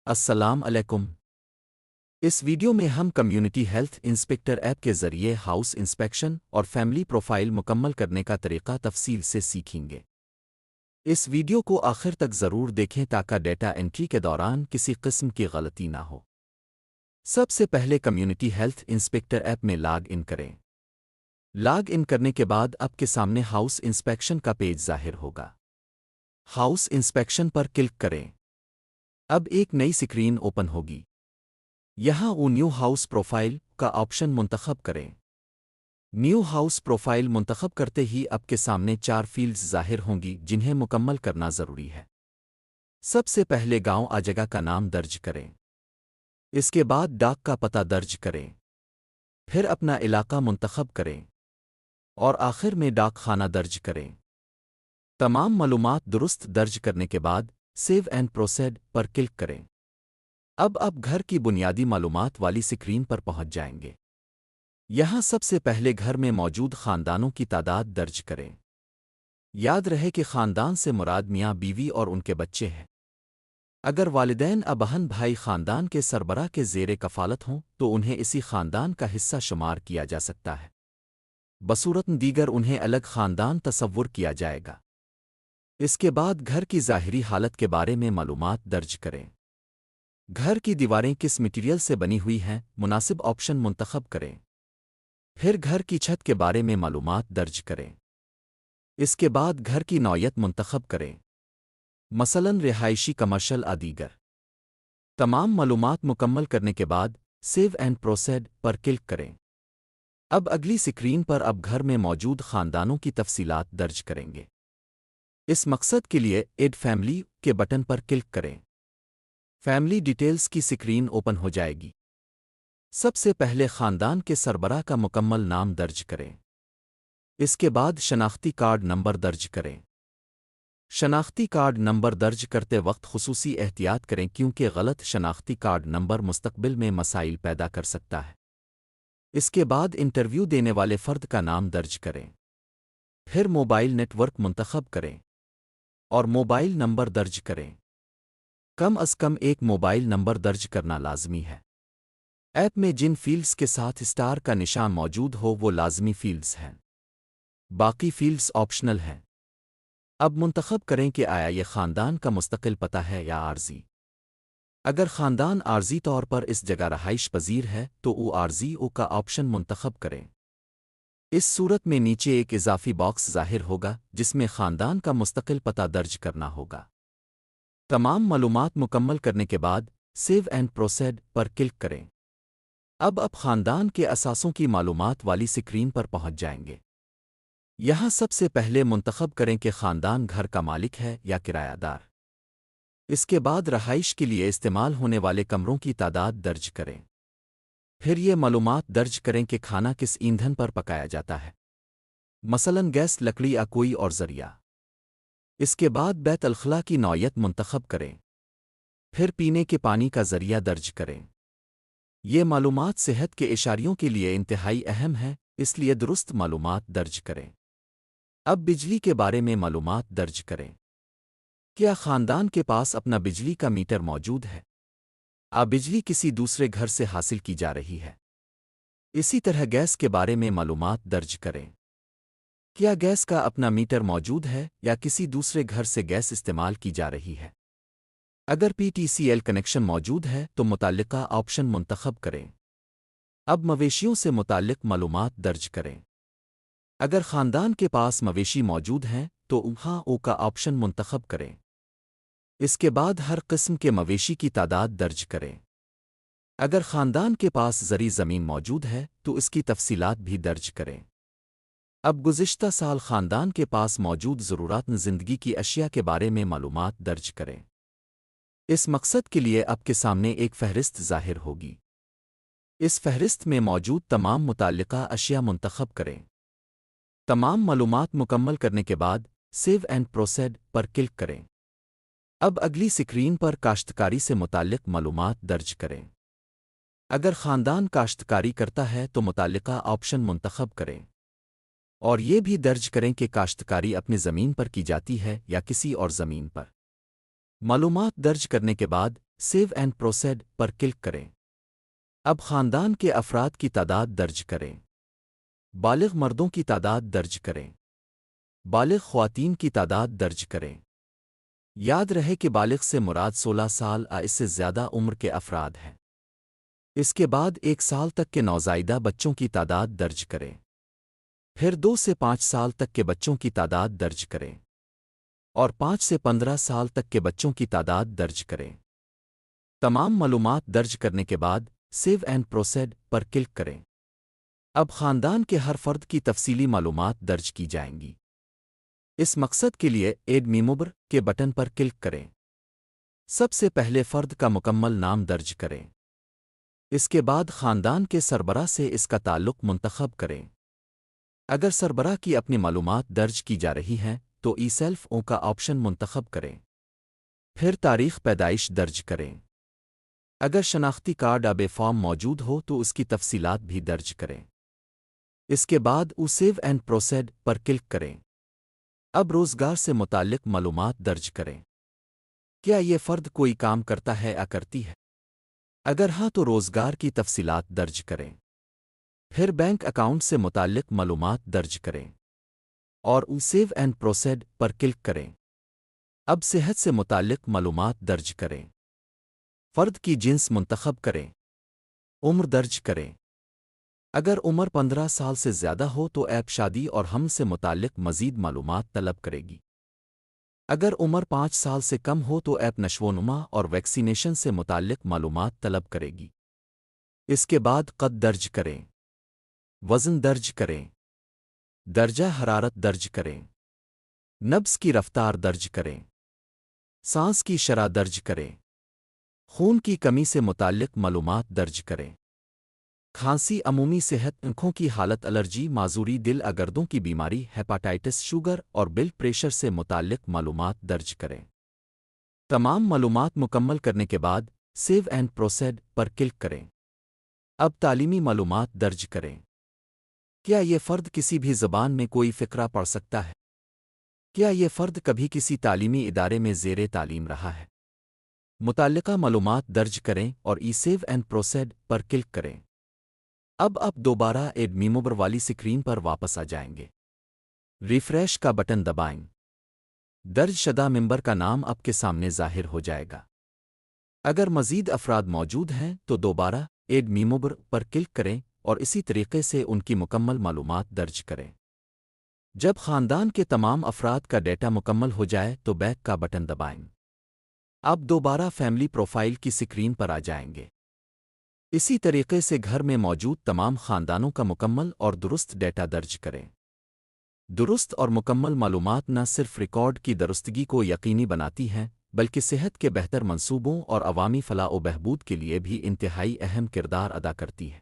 السلام علیکم۔ اس ویڈیو میں ہم کمیونٹی ہیلتھ انسپیکٹر ایپ کے ذریعے ہاؤس انسپیکشن اور فیملی پروفائل مکمل کرنے کا طریقہ تفصیل سے سیکھیں گے۔ اس ویڈیو کو آخر تک ضرور دیکھیں تاکہ ڈیٹا انٹری کے دوران کسی قسم کی غلطی نہ ہو۔ سب سے پہلے کمیونٹی ہیلتھ انسپیکٹر ایپ میں لاگ ان کریں۔ لاگ ان کرنے کے بعد آپ کے سامنے ہاؤس انسپیکشن کا پیج ظاہر ہوگا۔ ہاؤس انسپیکشن پر کلک کریں۔ اب ایک نئی سکرین اوپن ہوگی۔ یہاں نیو ہاؤس پروفائل کا آپشن منتخب کریں۔ نیو ہاؤس پروفائل منتخب کرتے ہی آپ کے سامنے 4 فیلڈز ظاہر ہوں گی جنہیں مکمل کرنا ضروری ہے۔ سب سے پہلے گاؤں جگہ کا نام درج کریں۔ اس کے بعد ڈاک کا پتہ درج کریں۔ پھر اپنا علاقہ منتخب کریں اور آخر میں ڈاک خانہ درج کریں۔ تمام معلومات درست درج کرنے کے بعد save and proceed per click کریں۔ اب آپ گھر کی بنیادی معلومات والی سکرین پر پہنچ جائیں گے۔ یہاں سب سے پہلے گھر میں موجود خاندانوں کی تعداد درج کریں۔ یاد رہے کہ خاندان سے مراد میاں بیوی اور ان کے بچے ہیں۔ اگر والدین بہن بھائی خاندان کے سربراہ کے زیر کفالت ہوں تو انہیں اسی خاندان کا حصہ شمار کیا جا سکتا ہے۔ بصورت دیگر انہیں الگ خاندان تصور کیا جائے گا۔ اس کے بعد گھر کی ظاہری حالت کے بارے میں معلومات درج کریں۔ گھر کی دیواریں کس مٹیریل سے بنی ہوئی ہیں، مناسب آپشن منتخب کریں۔ پھر گھر کی چھت کے بارے میں معلومات درج کریں۔ اس کے بعد گھر کی نوعیت منتخب کریں، مثلاً رہائشی کمرشل دیگر۔ تمام معلومات مکمل کرنے کے بعد save and proceed per click کریں۔ اب اگلی سکرین پر اب گھر میں موجود خاندانوں کی تفصیلات درج کریں گے۔ اس مقصد کے لیے ایڈ فیملی کے بٹن پر کلک کریں۔ فیملی ڈیٹیلز کی سکرین اوپن ہو جائے گی۔ سب سے پہلے خاندان کے سربراہ کا مکمل نام درج کریں۔ اس کے بعد شناختی کارڈ نمبر درج کریں۔ شناختی کارڈ نمبر درج کرتے وقت خصوصی احتیاط کریں کیونکہ غلط شناختی کارڈ نمبر مستقبل میں مسائل پیدا کر سکتا ہے۔ اس کے بعد انٹرویو دینے والے فرد کا نام درج کریں۔ پھر موبائل نیٹ ورک منتخب کریں اور موبائل نمبر درج کریں۔ کم از کم ایک موبائل نمبر درج کرنا لازمی ہے۔ ایپ میں جن فیلڈز کے ساتھ اسٹار کا نشان موجود ہو وہ لازمی فیلڈز ہیں۔ باقی فیلڈز آپشنل ہیں۔ اب منتخب کریں کہ آیا یہ خاندان کا مستقل پتہ ہے یا عارضی۔ اگر خاندان عارضی طور پر اس جگہ رہائش پذیر ہے تو عارضی کا آپشن منتخب کریں۔ اس صورت میں نیچے ایک اضافی باکس ظاہر ہوگا جس میں خاندان کا مستقل پتہ درج کرنا ہوگا۔ تمام معلومات مکمل کرنے کے بعد save and proceed per click کریں۔ اب خاندان کے اثاثوں کی معلومات والی سکرین پر پہنچ جائیں گے۔ یہاں سب سے پہلے منتخب کریں کہ خاندان گھر کا مالک ہے یا کرایہ دار۔ اس کے بعد رہائش کے لیے استعمال ہونے والے کمروں کی تعداد درج کریں۔ پھر یہ معلومات درج کریں کہ کھانا کس ایندھن پر پکایا جاتا ہے، مثلاً گیس، لکڑی یا کوئی اور ذریعہ۔ اس کے بعد بیت الخلاء کی نوعیت منتخب کریں۔ پھر پینے کے پانی کا ذریعہ درج کریں۔ یہ معلومات صحت کے اشاریوں کے لیے انتہائی اہم ہے، اس لیے درست معلومات درج کریں۔ اب بجلی کے بارے میں معلومات درج کریں۔ کیا خاندان کے پاس اپنا بجلی کا میٹر موجود ہے؟ بجلی کسی دوسرے گھر سے حاصل کی جا رہی ہے؟ اسی طرح گیس کے بارے میں معلومات درج کریں۔ کیا گیس کا اپنا میٹر موجود ہے یا کسی دوسرے گھر سے گیس استعمال کی جا رہی ہے؟ اگر P T C L connection موجود ہے تو متعلقہ آپشن منتخب کریں۔ اب مویشیوں سے متعلق معلومات درج کریں۔ اگر خاندان کے پاس مویشی موجود ہیں تو او کا آپشن منتخب کریں۔ اس کے بعد ہر قسم کے مویشی کی تعداد درج کریں۔ اگر خاندان کے پاس زرعی زمین موجود ہے تو اس کی تفصیلات بھی درج کریں۔ اب گزشتہ سال خاندان کے پاس موجود ضروریات زندگی کی اشیاء کے بارے میں معلومات درج کریں۔ اس مقصد کے لیے آپ کے سامنے ایک فہرست ظاہر ہوگی۔ اس فہرست میں موجود تمام متعلقہ اشیاء منتخب کریں۔ تمام معلومات مکمل کرنے کے بعد save and proceed per click کریں۔ اب اگلی سکرین پر کاشتکاری سے متعلق معلومات درج کریں۔ اگر خاندان کاشتکاری کرتا ہے تو متعلقہ آپشن منتخب کریں اور یہ بھی درج کریں کہ کاشتکاری اپنی زمین پر کی جاتی ہے یا کسی اور زمین پر۔ معلومات درج کرنے کے بعد save and proceed per click کریں۔ اب خاندان کے افراد کی تعداد درج کریں۔ بالغ مردوں کی تعداد درج کریں۔ بالغ خواتین کی تعداد درج کریں۔ یاد رہے کہ بالغ سے مراد 16 سال یا اس سے زیادہ عمر کے افراد ہیں۔ اس کے بعد 1 سال تک کے نوزائیدہ بچوں کی تعداد درج کریں۔ پھر 2 سے 5 سال تک کے بچوں کی تعداد درج کریں اور 5 سے 15 سال تک کے بچوں کی تعداد درج کریں۔ تمام معلومات درج کرنے کے بعد save and proceed per click کریں۔ اب خاندان کے ہر فرد کی تفصیلی معلومات درج کی جائیں گی۔ اس مقصد کے لیے ایڈ میمبر کے بٹن پر کلک کریں۔ سب سے پہلے فرد کا مکمل نام درج کریں۔ اس کے بعد خاندان کے سربراہ سے اس کا تعلق منتخب کریں۔ اگر سربراہ کی اپنی معلومات درج کی جا رہی ہیں تو ای سیلف او کا آپشن منتخب کریں۔ پھر تاریخ پیدائش درج کریں۔ اگر شناختی کارڈ اب فارم موجود ہو تو اس کی تفصیلات بھی درج کریں۔ اس کے بعد save and proceed per click کریں۔ اب روزگار سے متعلق معلومات درج کریں۔ کیا یہ فرد کوئی کام کرتا ہے یا کرتی ہے؟ اگر ہاں تو روزگار کی تفصیلات درج کریں۔ پھر بینک اکاؤنٹ سے متعلق معلومات درج کریں اور save and proceed per click کریں۔ اب صحت سے متعلق معلومات درج کریں۔ فرد کی جنس منتخب کریں۔ عمر درج کریں۔ اگر عمر 15 سال سے زیادہ ہو تو ایپ شادی اور حمل سے متعلق مزید معلومات طلب کرے گی۔ اگر عمر 5 سال سے کم ہو تو ایپ نشو و نما اور ویکسینیشن سے متعلق معلومات طلب کرے گی۔ اس کے بعد قد درج کریں۔ وزن درج کریں۔ درجہ حرارت درج کریں۔ نبض کی رفتار درج کریں۔ سانس کی شرح درج کریں۔ خون کی کمی سے متعلق معلومات درج کریں۔ کھانسی، عمومی صحت، آنکھوں کی حالت، الرجی، معذوری، دل اگردوں کی بیماری، ہیپاٹائٹس، شوگر اور بلڈ پریشر سے متعلق معلومات درج کریں۔ تمام معلومات مکمل کرنے کے بعد save and proceed per click کریں۔ اب تعلیمی معلومات درج کریں۔ کیا یہ فرد کسی بھی زبان میں کوئی فقرہ پڑھ سکتا ہے؟ کیا یہ فرد کبھی کسی تعلیمی ادارے میں زیر تعلیم رہا ہے؟ متعلقہ معلومات درج کریں اور save and proceed per click کریں۔ اب آپ دوبارہ ایڈ میمبر والی سکرین پر واپس آ جائیں گے۔ ریفریش کا بٹن دبائیں۔ درج شدہ ممبر کا نام آپ کے سامنے ظاہر ہو جائے گا۔ اگر مزید افراد موجود ہیں تو دوبارہ ایڈ میمبر پر کلک کریں اور اسی طریقے سے ان کی مکمل معلومات درج کریں۔ جب خاندان کے تمام افراد کا ڈیٹا مکمل ہو جائے تو بیک کا بٹن دبائیں۔ آپ دوبارہ فیملی پروفائل کی سکرین پر آ جائیں گے۔ اسی طریقے سے گھر میں موجود تمام خاندانوں کا مکمل اور درست ڈیٹا درج کریں۔ درست اور مکمل معلومات نہ صرف ریکارڈ کی درستگی کو یقینی بناتی ہیں بلکہ صحت کے بہتر منصوبوں اور عوامی فلاح و بہبود کے لیے بھی انتہائی اہم کردار ادا کرتی ہیں۔